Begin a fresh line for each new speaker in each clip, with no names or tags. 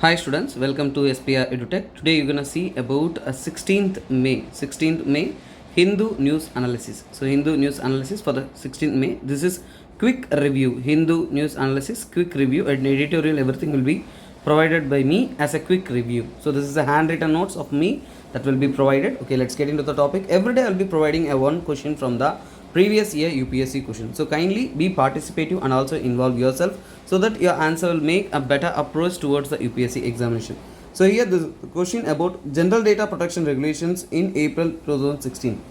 Hi students, welcome to SPR EduTech. Today you're gonna see about 16th May Hindu news analysis. So Hindu news analysis for the 16th May. This is quick review. Hindu news analysis, quick review, and editorial. Everything will be provided by me as a quick review. So this is the handwritten notes of me that will be provided. Okay, let's get into the topic. Every day I'll be providing a one question from the previous year UPSC question. So kindly be participative and also involve yourself so that your answer will make a better approach towards the UPSC examination. So here the question about general data protection regulations in April 2016.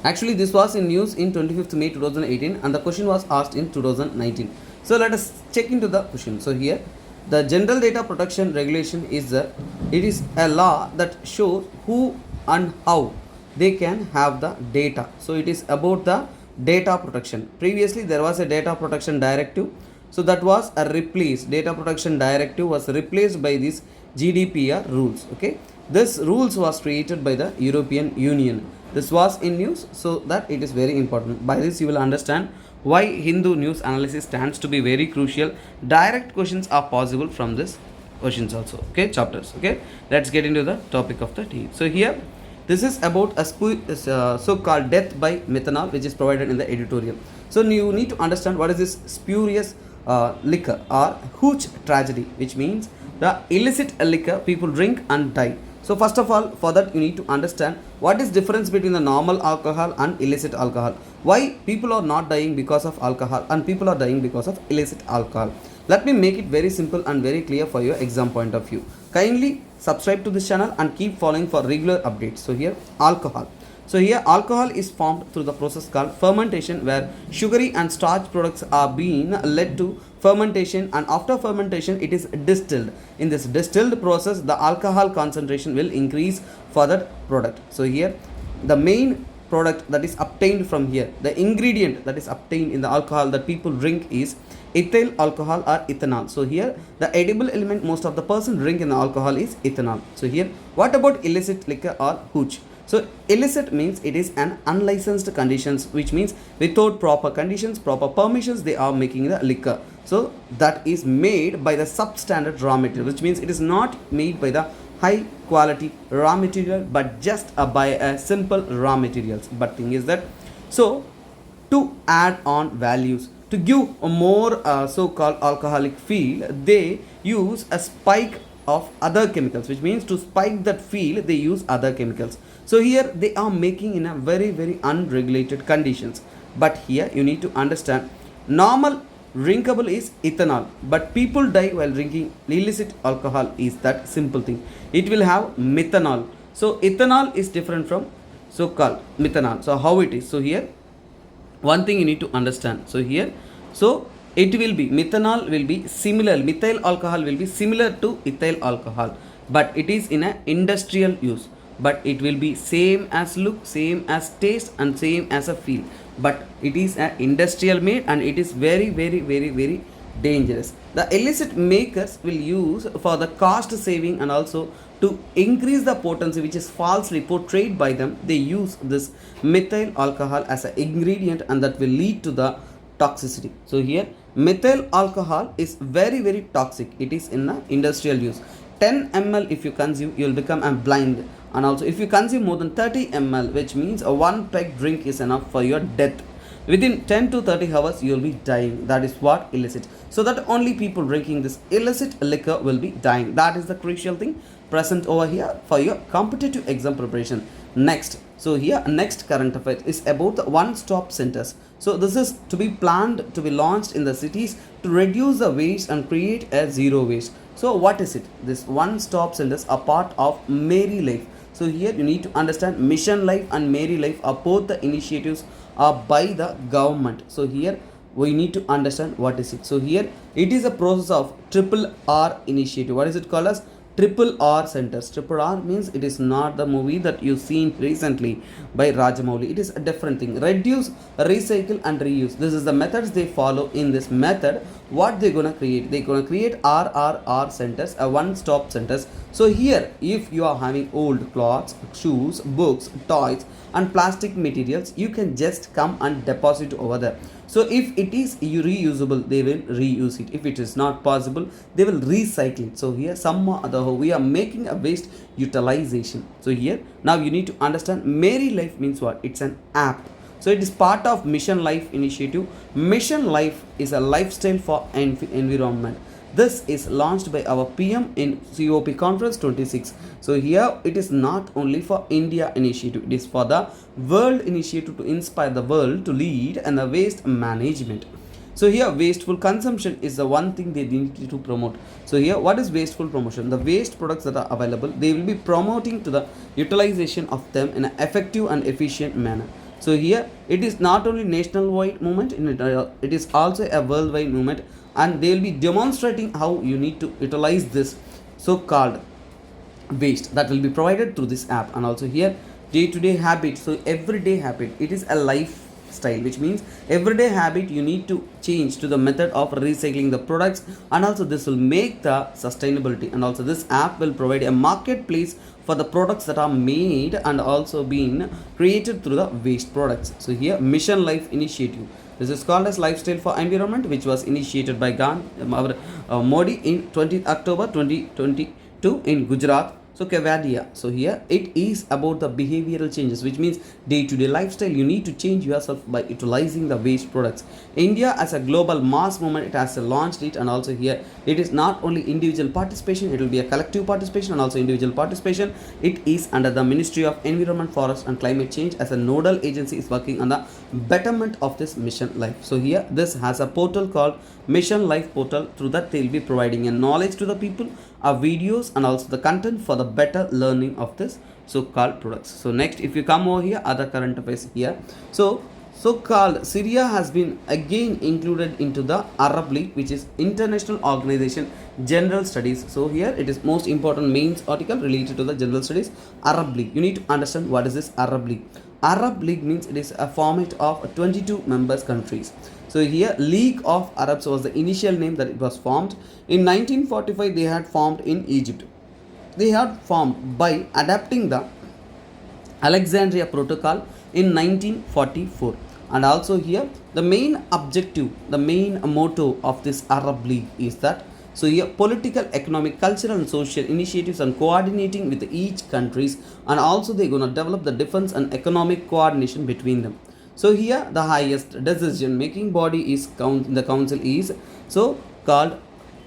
Actually this was in news in 25th May 2018 and the question was asked in 2019. So let us check into the question. So here the general data protection regulation is a law that shows who and how they can have the data. So it is about the data protection. Previously there was a data protection directive, so that was a replaced. Data protection directive was replaced by these GDPR rules. Okay, this rules was created by the European Union. This was in news, so that it is very important. By this you will understand why Hindu news analysis stands to be very crucial. Direct questions are possible from this questions also. Okay, chapters. Okay, let's get into the topic of the day. So here this is about a so-called death by methanol, which is provided in the editorial. So you need to understand what is this spurious liquor or huge tragedy, which means the illicit liquor people drink and die. So first of all, for that you need to understand what is difference between the normal alcohol and illicit alcohol. Why people are not dying because of alcohol and people are dying because of illicit alcohol. Let me make it very simple and very clear for your exam point of view. Kindly subscribe to this channel and keep following for regular updates. So here alcohol. So here alcohol is formed through the process called fermentation, where sugary and starch products are being led to fermentation, and after fermentation it is distilled. In this distilled process the alcohol concentration will increase for that product. So here the main product that is obtained from here, the ingredient that is obtained in the alcohol that people drink is ethyl alcohol or ethanol. So here the edible element most of the person drink in the alcohol is ethanol. So here what about illicit liquor or hooch? So illicit means it is an unlicensed conditions, which means without proper conditions, proper permissions, they are making the liquor. So that is made by the substandard raw material, which means it is not made by the high quality raw material but just by a simple raw materials. But thing is that, so to add on values, to give a more so-called alcoholic feel, they use a spike of other chemicals, which means to spike that feel they use other chemicals. So here they are making in a very unregulated conditions. But here you need to understand normal drinkable is ethanol, but people die while drinking illicit alcohol is that simple thing. It will have methanol. So ethanol is different from so-called methanol. So how it is? So here one thing you need to understand. So here, so it will be methanol will be similar, methyl alcohol will be similar to ethyl alcohol, but it is in a industrial use. But it will be same as look, same as taste and same as a feel, but it is an industrial made and it is very dangerous. The illicit makers will use for the cost saving and also to increase the potency, which is falsely portrayed by them. They use this methyl alcohol as an ingredient and that will lead to the toxicity. So here methyl alcohol is very toxic. It is in the industrial use. 10 ml if you consume, you will become a blind, and also if you consume more than 30 ml, which means a one peg drink is enough for your death. Within 10 to 30 hours you will be dying. That is what illicit. So that only people drinking this illicit liquor will be dying. That is the crucial thing present over here for your competitive exam preparation. Next, so here next current affair is about the one-stop centers. So this is to be planned to be launched in the cities to reduce the waste and create a zero waste. So what is it? This one-stop centers are part of Mary Life. So here you need to understand Mission Life and Mary Life are both the initiatives are by the government. So here we need to understand what is it. So here it is a process of triple R initiative. What is it called as? Triple R centers. Triple R means it is not the movie that you've seen recently by Rajamouli. It is a different thing. Reduce, recycle and reuse. This is the methods they follow. In this method, what they're gonna create? They're gonna create RRR centers, a one-stop centers. So here, if you are having old clothes, shoes, books, toys and plastic materials, you can just come and deposit over there. So if it is reusable, they will reuse it. If it is not possible, they will recycle it. So here some other we are making a waste utilization. So here now you need to understand Mary Life means what? It's an app. So it is part of Mission Life initiative. Mission Life is a lifestyle for environment. This is launched by our PM in COP Conference 26. So here it is not only for India initiative, it is for the world initiative to inspire the world to lead and the waste management. So here wasteful consumption is the one thing they need to promote. So here what is wasteful promotion? The waste products that are available, they will be promoting to the utilization of them in an effective and efficient manner. So here it is not only national-wide movement, it is also a worldwide movement, and they will be demonstrating how you need to utilize this so-called waste that will be provided through this app. And also here day-to-day habit. So everyday habit, it is a lifestyle, which means everyday habit you need to change to the method of recycling the products, and also this will make the sustainability. And also this app will provide a marketplace for the products that are made and also being created through the waste products. So here Mission Life initiative, this is called as Lifestyle for Environment, which was initiated by Modi in 20th October 2022 in Gujarat. So Kevadia. So here it is about the behavioral changes, which means day-to-day lifestyle. You need to change yourself by utilizing the waste products. India as a global mass movement, it has launched it, and also here it is not only individual participation, it will be a collective participation and also individual participation. It is under the Ministry of Environment, Forest and Climate Change as a nodal agency is working on the betterment of this Mission Life. So here this has a portal called Mission Life portal. Through that they will be providing a knowledge to the people, videos and also the content for the better learning of this so-called products. So next, if you come over here, other current affairs here. So-called Syria has been again included into the Arab League, which is International Organization General Studies. So here it is most important mains article related to the General Studies, Arab League. You need to understand what is this Arab League. Arab League means it is a format of 22 members countries. So here League of Arabs was the initial name that it was formed. In 1945 they had formed in Egypt. They had formed by adapting the Alexandria Protocol in 1944. And also here the main objective, the main motto of this Arab League is that, so here political, economic, cultural and social initiatives and coordinating with each countries, and also they're going to develop the defense and economic coordination between them. So here the highest decision making body is the council is so called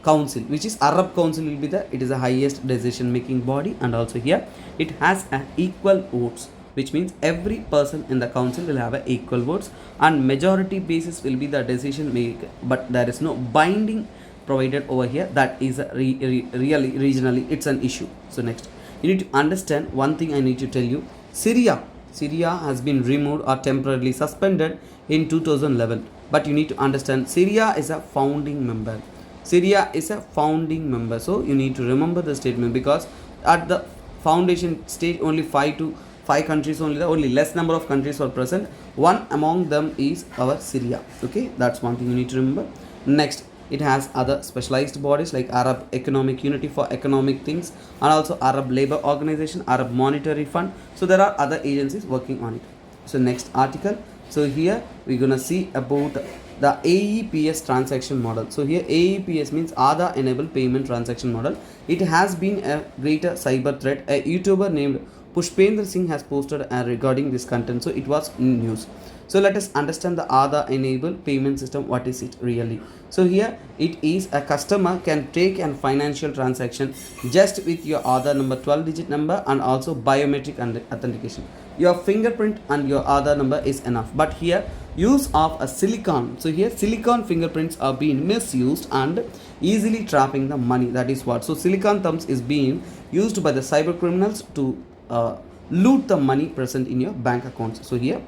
council, which is Arab Council will be the, it is the highest decision making body. And also here it has an equal votes, which means every person in the council will have a equal votes, and majority basis will be the decision maker, but there is no binding provided over here. That is really regionally it's an issue. So next you need to understand one thing. I need to tell you, Syria has been removed or temporarily suspended in 2011, but you need to understand Syria is a founding member. Syria is a founding member. So you need to remember the statement, because at the foundation stage only 5 countries only, the only less number of countries were present. One among them is our Syria. Okay, that's one thing you need to remember. Next, it has other specialized bodies like Arab Economic Unity for economic things, and also Arab Labor Organization, Arab Monetary Fund. So there are other agencies working on it. So next article. So here we're gonna see about the AEPS transaction model. So here AEPS means Aadhaar Enabled Payment Transaction Model. It has been a greater cyber threat. A YouTuber named Pushpendra Singh has posted regarding this content. So it was in news. So let us understand the Aadhaar enabled payment system. What is it really? So here it is a customer can take a financial transaction just with your Aadhaar number, 12-digit number, and also biometric authentication. Your fingerprint and your Aadhaar number is enough. But here use of a silicon. So here silicon fingerprints are being misused and easily trapping the money. That is what. So silicon thumbs is being used by the cyber criminals to loot the money present in your bank accounts. So here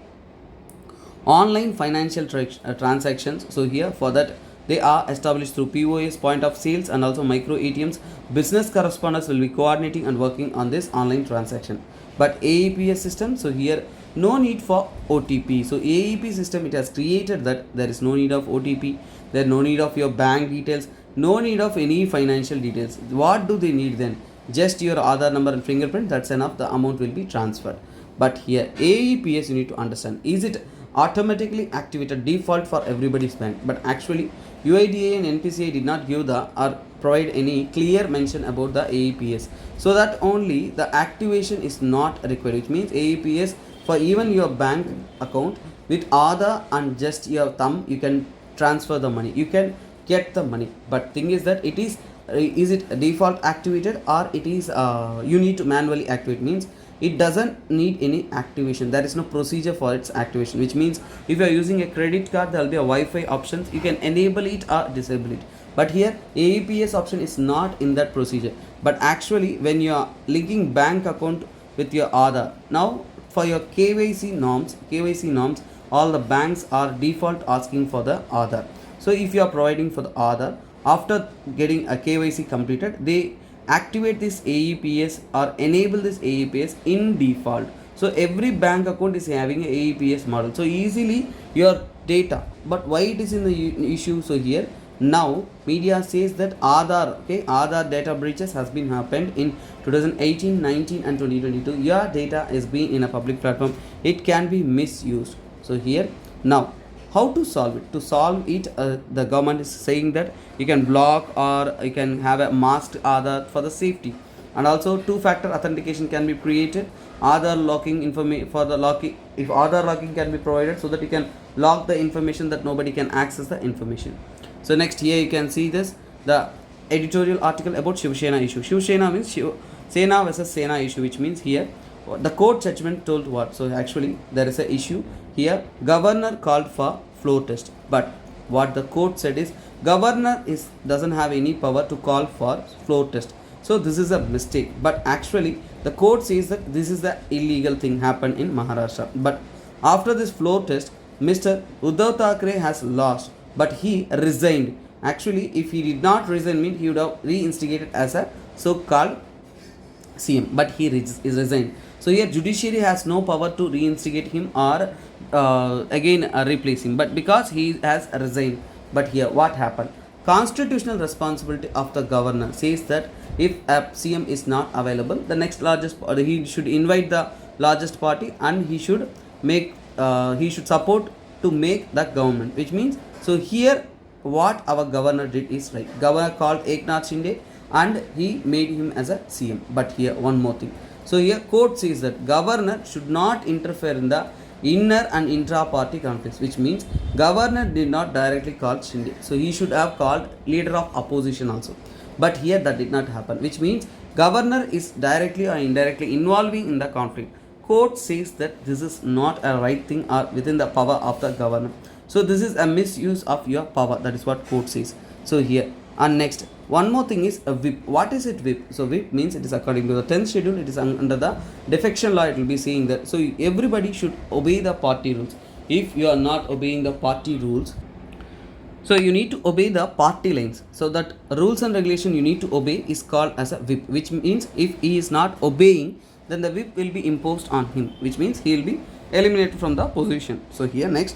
online financial transactions. So here for that they are established through POS, point of sales, and also micro ATMs. Business correspondents will be coordinating and working on this online transaction. But AEPS system, so here no need for OTP. So AEP system, it has created that there is no need of OTP, there is no need of your bank details, no need of any financial details. What do they need then? Just your Aadhaar number and fingerprint, that's enough, the amount will be transferred. But here AEPS you need to understand, is it automatically activated default for everybody's bank. But actually UIDA and NPCI did not give the or provide any clear mention about the AEPS, so that only the activation is not required, which means AEPS for even your bank account with Aadhaar and just your thumb you can transfer the money, you can get the money. But thing is that is it default activated or it is you need to manually activate, means it doesn't need any activation, there is no procedure for its activation, which means if you are using a credit card there will be a Wi-Fi options, you can enable it or disable it. But here AEPS option is not in that procedure. But actually when you are linking bank account with your Aadhaar, now for your KYC norms all the banks are default asking for the Aadhaar. So if you are providing for the Aadhaar, after getting a KYC completed, they activate this AEPS or enable this AEPS in default. So every bank account is having a AEPS model, so easily your data. But why it is in the issue? So here now media says that Aadhaar data breaches has been happened in 2018, 19 and 2022. Your data is being in a public platform, it can be misused. So here now how to solve it? To solve it, the government is saying that you can block or you can have a masked Aadhaar for the safety, and also two-factor authentication can be created. Aadhaar locking information for the locking, if Aadhaar locking can be provided so that you can lock the information that nobody can access the information. So next here you can see this, the editorial article about Shiv Sena issue. Shiv Sena means Sena versus Sena issue, which means here the court judgment told what? So actually there is a issue here. Governor called for floor test, but what the court said is governor doesn't have any power to call for floor test. So this is a mistake. But actually the court says that this is the illegal thing happened in Maharashtra. But after this floor test, Mr. Uddhav Thackeray has lost, but he resigned. Actually if he did not resign, means he would have reinstigated as a so-called CM, but he resigned. So here judiciary has no power to reinstigate him or again replace him, but because he has resigned. But here what happened? Constitutional responsibility of the governor says that if a CM is not available, the next largest he should invite the largest party and he should support to make the government, which means, so here what our governor did is right. Governor called Eknath Shinde and he made him as a CM. But here one more thing. So here court says that governor should not interfere in the inner and intra-party conflicts, which means governor did not directly call Shinde, so he should have called leader of opposition also. But here that did not happen, which means governor is directly or indirectly involving in the conflict. Court says that this is not a right thing or within the power of the governor. So this is a misuse of your power, that is what court says. So here, and next one more thing is a whip. What is it, whip? So whip means it is according to the 10th schedule, it is under the defection law, it will be saying that. So everybody should obey the party rules. If you are not obeying the party rules, so you need to obey the party lines. So that rules and regulation you need to obey is called as a whip, which means if he is not obeying, then the whip will be imposed on him, which means he will be eliminated from the position. So here next,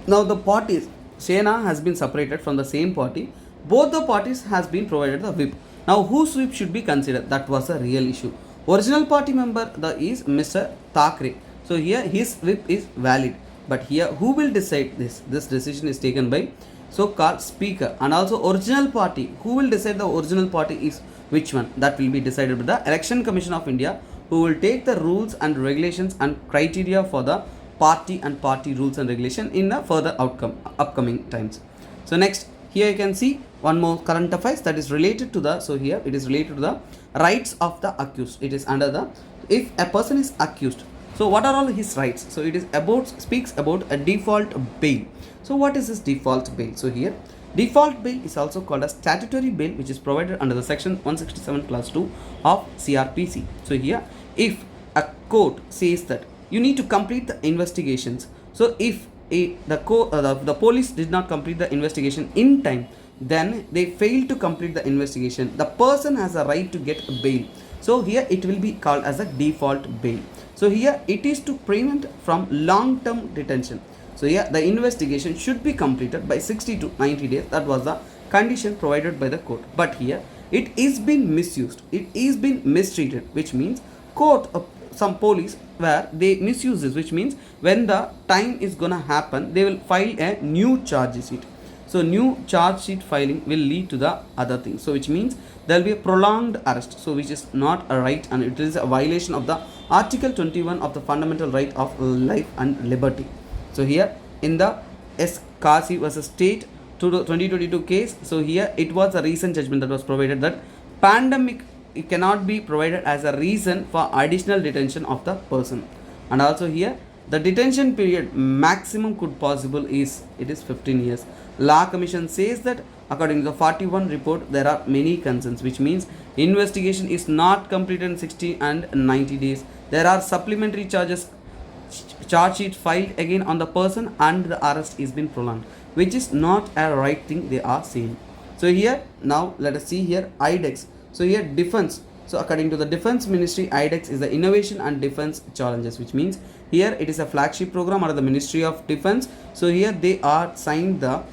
now the parties, Sena has been separated from the same party. Both the parties has been provided the whip. Now whose whip should be considered? That was a real issue. Original party member is Mr. Thackeray. So here his whip is valid. But here who will decide this? This decision is taken by so-called speaker. And also original party. Who will decide the original party is which one? That will be decided by the Election Commission of India, who will take the rules and regulations and criteria for the party and party rules and regulation in the further upcoming times. So next, here you can see one more current affairs that is related to the, so here it is related to the rights of the accused. It is under the, if a person is accused, so what are all his rights? So it is about, speaks about a default bail. So what is this default bail? So here default bail is also called a statutory bail, which is provided under the section 167 clause 2 of CRPC. So here if a court says that you need to complete the investigations, so if the police did not complete the investigation in time, then they fail to complete the investigation, the person has a right to get a bail. So here it will be called as a default bail. So here it is to prevent from long-term detention. So here the investigation should be completed by 60 to 90 days. That was the condition provided by the court. But here it is been misused, it is been mistreated, which means court some police where they misuse this, which means when the time is gonna happen, they will file a new charge sheet. So new charge sheet filing will lead to the other thing. So which means there will be a prolonged arrest. So which is not a right, and it is a violation of the Article 21 of the fundamental right of life and liberty. So here in the S. Kasi versus State 2022 case, so here it was a recent judgment that was provided that pandemic it cannot be provided as a reason for additional detention of the person. And also here the detention period maximum could possible is 15 years. Law Commission says that according to the 41 report there are many concerns, which means investigation is not completed in 60 and 90 days. There are supplementary charge sheet filed again on the person, and the arrest is been prolonged, which is not a right thing they are saying. So here now let us see here IDEX. So here defense. So according to the defense ministry, IDEX is the innovation and defense challenges, which means here it is a flagship program under the Ministry of Defense. So here they are signed the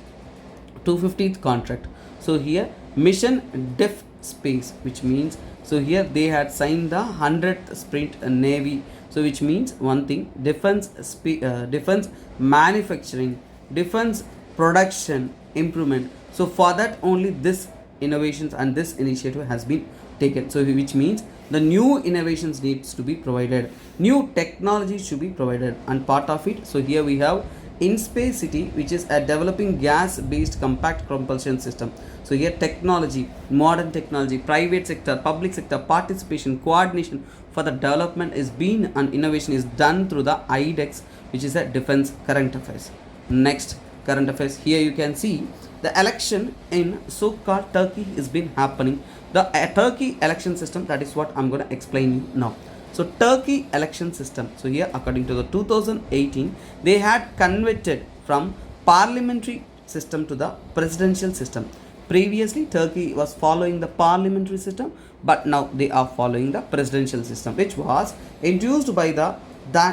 250th contract. So here mission def space, which means so here they had signed the 100th sprint navy. So which means one thing, defense defense manufacturing, defense production improvement. So for that only this innovations and this initiative has been taken. So which means the new innovations needs to be provided, new technology should be provided, and part of it. So here we have InSpace City, which is a developing gas based compact propulsion system. So here technology, modern technology, private sector, public sector participation, coordination for the development is being, and innovation is done through the IDEX, which is a defense current affairs. Next current affairs, here you can see the election in so-called Turkey is been happening. The Turkey election system, that is what I'm going to explain you now. So Turkey election system, so here according to the 2018 they had converted from parliamentary system to the presidential system. Previously Turkey was following the parliamentary system, but now they are following the presidential system, which was introduced by the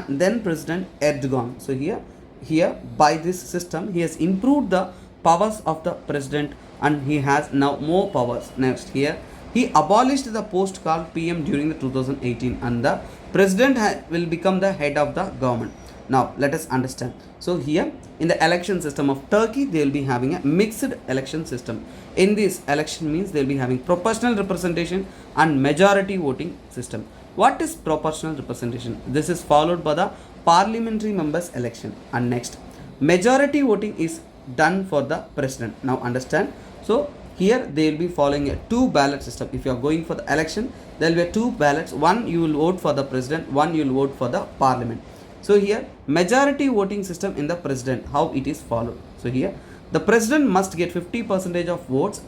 then President Erdogan. So here by this system he has improved the powers of the president, and he has now more powers. Next here he abolished the post called PM during the 2018, and the president will become the head of the government. Now let us understand. So here in the election system of Turkey they will be having a mixed election system. In this election means they will be having proportional representation and majority voting system. What is proportional representation? This is followed by the parliamentary members election, and next majority voting is done for the president. Now understand. So here they will be following a two ballot system. If you are going for the election, there will be two ballots. One you will vote for the president, one you will vote for the parliament. So here majority voting system in the president, how it is followed. So here the president must get 50% of votes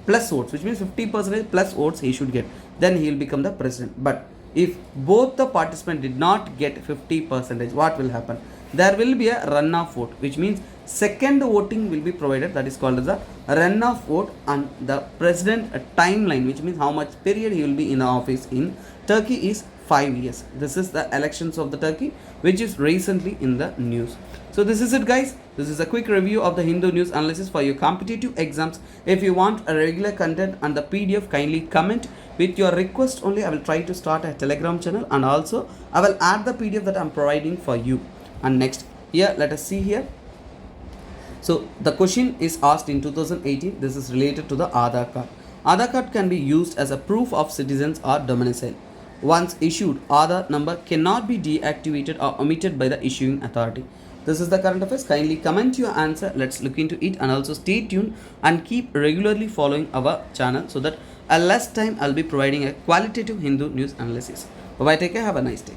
plus votes, which means 50% plus votes he should get, then he will become the president. But if both the participants did not get 50%, what will happen? There will be a runoff vote, which means second voting will be provided, that is called as a runoff vote, and the president timeline, which means how much period he will be in the office in Turkey is 5 years. This is the elections of the Turkey, which is recently in the news. So this is it guys. This is a quick review of the Hindu news analysis for your competitive exams. If you want a regular content and the PDF, kindly comment with your request only. I will try to start a Telegram channel, and also I will add the PDF that I am providing for you. And next here let us see here. So the question is asked in 2018. This is related to the Aadhaar card. Aadhaar card can be used as a proof of citizens or domicile. Once issued, Aadhaar number cannot be deactivated or omitted by the issuing authority. This is the current affairs. Kindly comment your answer. Let's look into it, and also stay tuned and keep regularly following our channel, so that at less time I'll be providing a qualitative Hindu news analysis. Bye bye, take care, have a nice day.